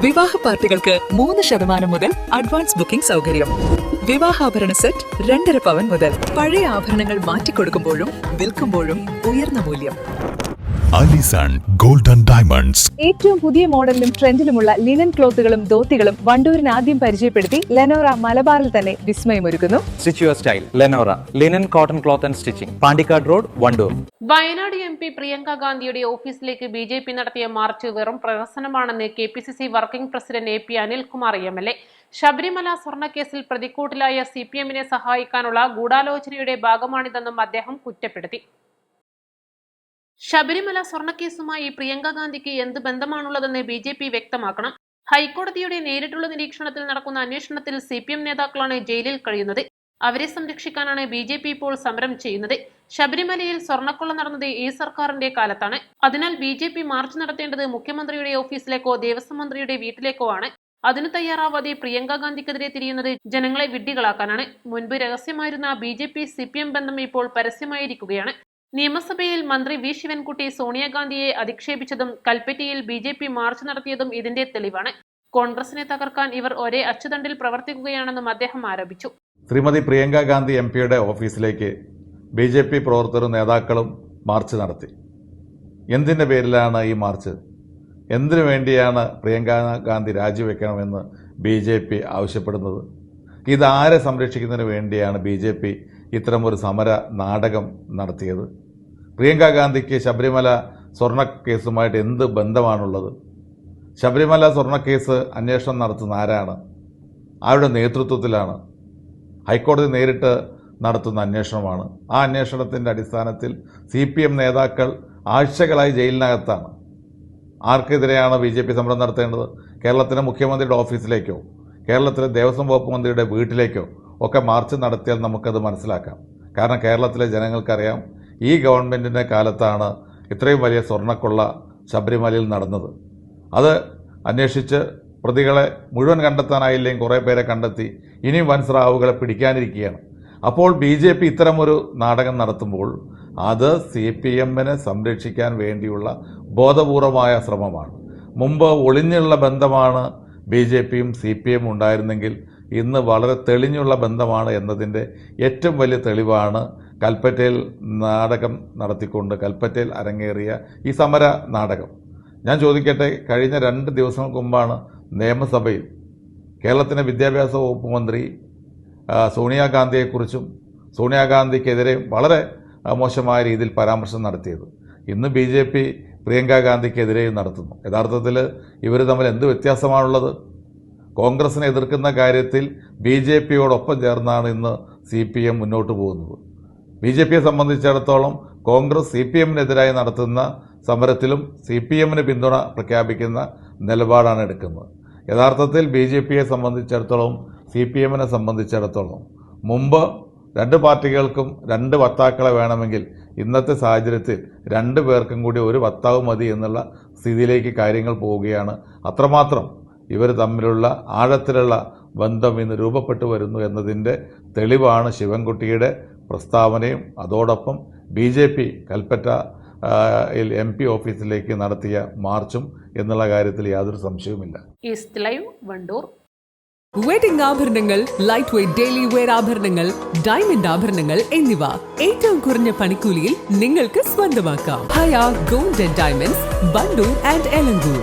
വിവാഹ പാർട്ടികൾക്ക് 3% മുതൽ അഡ്വാൻസ് ബുക്കിംഗ് സൗകര്യം. വിവാഹാഭരണ സെറ്റ് 2.5 പവൻ മുതൽ. പഴയ ആഭരണങ്ങൾ മാറ്റിക്കൊടുക്കുമ്പോഴും വിൽക്കുമ്പോഴും ഉയർന്ന മൂല്യം. Allison golden diamonds. ഏറ്റവും പുതിയ മോഡലിലും ട്രെൻഡിലുമുള്ള ലിനൻ ക്ലോത്തുകളും ധോത്തികളും വണ്ടൂരിന് ആദ്യം പരിചയപ്പെടുത്തി ലെനോറ മലബാറിൽ തന്നെ വിസ്മയമൊരുക്കുന്നു. Stitch your style Lenora linen cotton cloth and stitching, Pandikkad road, Wandoor. Wayanad MP Priyanka ഗാന്ധിയുടെ ഓഫീസിലേക്ക് BJP നടത്തിയ മാർച്ച് വെറും പ്രഹസനമാണെന്ന് KPCC working president AP Anilkumar MLA. Sabarimala സ്വർണ്ണക്കേസിൽ പ്രതിക്കൂട്ടിലായ CPM-നെ സഹായിക്കാനുള്ള ഗൂഢാലോചനയുടെ ഭാഗമാണിതെന്നും അദ്ദേഹം കുറ്റപ്പെടുത്തി. ശബരിമല സ്വർണ്ണക്കേസുമായി പ്രിയങ്ക ഗാന്ധിക്ക് എന്ത് ബന്ധമാണുള്ളതെന്ന് BJP വ്യക്തമാക്കണം. ഹൈക്കോടതിയുടെ നേരിട്ടുള്ള നിരീക്ഷണത്തിൽ നടക്കുന്ന അന്വേഷണത്തിൽ CPM നേതാക്കളാണ് ജയിലിൽ കഴിയുന്നത്. അവരെ സംരക്ഷിക്കാനാണ് BJP ഇപ്പോൾ സമരം ചെയ്യുന്നത്. ശബരിമലയിൽ സ്വർണ്ണക്കൊള്ള നടന്നത് ഈ സർക്കാരിന്റെ കാലത്താണ്. അതിനാൽ BJP മാർച്ച് നടത്തേണ്ടത് മുഖ്യമന്ത്രിയുടെ ഓഫീസിലേക്കോ ദേവസ്വം മന്ത്രിയുടെ വീട്ടിലേക്കോ ആണ്. അതിന് തയ്യാറാവാതെ പ്രിയങ്ക ഗാന്ധിക്കെതിരെ തിരിയുന്നത് ജനങ്ങളെ വിഡ്ഢികളാക്കാനാണ്. മുൻപ് രഹസ്യമായിരുന്ന BJP CPM ബന്ധം ഇപ്പോൾ പരസ്യമായിരിക്കുകയാണ്. നിയമസഭയിൽ മന്ത്രി V ശിവൻകുട്ടി സോണിയാഗാന്ധിയെ അധിക്ഷേപിച്ചതും കൽപ്പറ്റയിൽ BJP മാർച്ച് നടത്തിയതും ഇതിന്റെ തെളിവാണ്. കോൺഗ്രസിനെ തകർക്കാൻ ഇവർ ഒരേ അച്ചുതണ്ടിൽ പ്രവർത്തിക്കുകയാണെന്നും അദ്ദേഹം ആരോപിച്ചു. ശ്രീമതി പ്രിയങ്ക ഗാന്ധി MP ഓഫീസിലേക്ക് BJP പ്രവർത്തകരും നേതാക്കളും മാർച്ച് നടത്തി. എന്തിൻ്റെ പേരിലാണ് ഈ മാർച്ച്? എന്തിനു വേണ്ടിയാണ് പ്രിയങ്ക ഗാന്ധി രാജിവെക്കണമെന്ന് BJP ആവശ്യപ്പെടുന്നത്? ഇതാരെ സംരക്ഷിക്കുന്നതിന് വേണ്ടിയാണ് BJP ഇത്തരമൊരു സമര നാടകം നടത്തിയത്? പ്രിയങ്ക ഗാന്ധിക്ക് ശബരിമല സ്വർണ്ണക്കേസുമായിട്ട് എന്ത് ബന്ധമാണുള്ളത്? ശബരിമല സ്വർണ്ണക്കേസ് അന്വേഷണം നടത്തുന്ന ആരാണ്? ആരുടെ നേതൃത്വത്തിലാണ്? ഹൈക്കോടതി നേരിട്ട് നടത്തുന്ന അന്വേഷണമാണ്. ആ അന്വേഷണത്തിൻ്റെ അടിസ്ഥാനത്തിൽ CPM നേതാക്കൾ ആഴ്ചകളായി ജയിലിനകത്താണ്. ആർക്കെതിരെയാണ് BJP സമരം നടത്തേണ്ടത്? കേരളത്തിലെ മുഖ്യമന്ത്രിയുടെ ഓഫീസിലേക്കോ കേരളത്തിലെ ദേവസ്വം വകുപ്പ് മന്ത്രിയുടെ വീട്ടിലേക്കോ ഒക്കെ മാർച്ച് നടത്തിയാൽ നമുക്കത് മനസ്സിലാക്കാം. കാരണം കേരളത്തിലെ ജനങ്ങൾക്കറിയാം, ഈ ഗവൺമെൻറ്റിൻ്റെ കാലത്താണ് ഇത്രയും വലിയ സ്വർണ്ണക്കൊള്ള ശബരിമലയിൽ നടന്നത്. അത് അന്വേഷിച്ച് പ്രതികളെ മുഴുവൻ കണ്ടെത്താനായില്ലെങ്കിൽ കുറേ പേരെ കണ്ടെത്തി ഇനിയും വൻ സ്രാവുകളെ പിടിക്കാനിരിക്കുകയാണ്. അപ്പോൾ BJP ഇത്തരമൊരു നാടകം നടത്തുമ്പോൾ അത് CPM-നെ സംരക്ഷിക്കാൻ വേണ്ടിയുള്ള ബോധപൂർവമായ ശ്രമമാണ്. മുമ്പ് ഒളിഞ്ഞുള്ള ബന്ധമാണ് BJP-യും CPM ഉണ്ടായിരുന്നെങ്കിൽ ഇന്ന് വളരെ തെളിഞ്ഞുള്ള ബന്ധമാണ് എന്നതിൻ്റെ ഏറ്റവും വലിയ തെളിവാണ് കൽപ്പറ്റയിൽ നാടകം നടത്തിക്കൊണ്ട് കൽപ്പറ്റയിൽ അരങ്ങേറിയ ഈ സമര നാടകം. ഞാൻ ചോദിക്കട്ടെ, കഴിഞ്ഞ 2 ദിവസങ്ങൾക്ക് മുമ്പാണ് നിയമസഭയിൽ കേരളത്തിൻ്റെ വിദ്യാഭ്യാസ വകുപ്പ് മന്ത്രി സോണിയാഗാന്ധിയെക്കുറിച്ചും സോണിയാഗാന്ധിക്കെതിരെ വളരെ മോശമായ രീതിയിൽ പരാമർശം നടത്തിയത്. ഇന്ന് BJP പ്രിയങ്ക ഗാന്ധിക്കെതിരെയും നടത്തുന്നു. യഥാർത്ഥത്തിൽ ഇവർ തമ്മിൽ എന്ത് വ്യത്യാസമാണുള്ളത്? കോൺഗ്രസിനെ എതിർക്കുന്ന കാര്യത്തിൽ BJPയോടൊപ്പം ചേർന്നാണ് ഇന്ന് CPM മുന്നോട്ട് പോകുന്നത്. BJPയെ സംബന്ധിച്ചിടത്തോളം കോൺഗ്രസ് CPM-നെതിരായി നടത്തുന്ന സമരത്തിലും CPM-ന് പിന്തുണ പ്രഖ്യാപിക്കുന്ന നിലപാടാണ് എടുക്കുന്നത്. യഥാർത്ഥത്തിൽ BJPയെ സംബന്ധിച്ചിടത്തോളം CPM-നെ സംബന്ധിച്ചിടത്തോളം മുമ്പ് 2 പാർട്ടികൾക്കും 2 വക്താക്കളെ വേണമെങ്കിൽ ഇന്നത്തെ സാഹചര്യത്തിൽ 2 പേർക്കും കൂടി ഒരു വക്താവ് മതി എന്നുള്ള സ്ഥിതിയിലേക്ക് കാര്യങ്ങൾ പോവുകയാണ്. അത്രമാത്രം ഇവർ തമ്മിലുള്ള ആഴത്തിലുള്ള ബന്ധം ഇന്ന് രൂപപ്പെട്ടു വരുന്നു എന്നതിൻ്റെ തെളിവാണ് ശിവൻകുട്ടിയുടെ പ്രസ്താവനയും അതോടൊപ്പം BJP കൽപ്പറ്റ MP ഓഫീസിലേക്ക് നടത്തിയ മാർച്ചും എന്നുള്ള കാര്യത്തിൽ യാതൊരു സംശയവുമില്ല. East Live, Wandoor. വെഡിംഗ് ആഭരണങ്ങൾ, ലൈറ്റ് വെയ്റ്റ് ഡെയിലി വെയർ ആഭരണങ്ങൾ, ഡയമണ്ട് ആഭരണങ്ങൾ എന്നിവ ഏറ്റവും കുറഞ്ഞ പണിക്കൂലിയിൽ നിങ്ങൾക്ക് സ്വന്തമാക്കാം. Haya gold and diamonds, Wandoor and Elankur.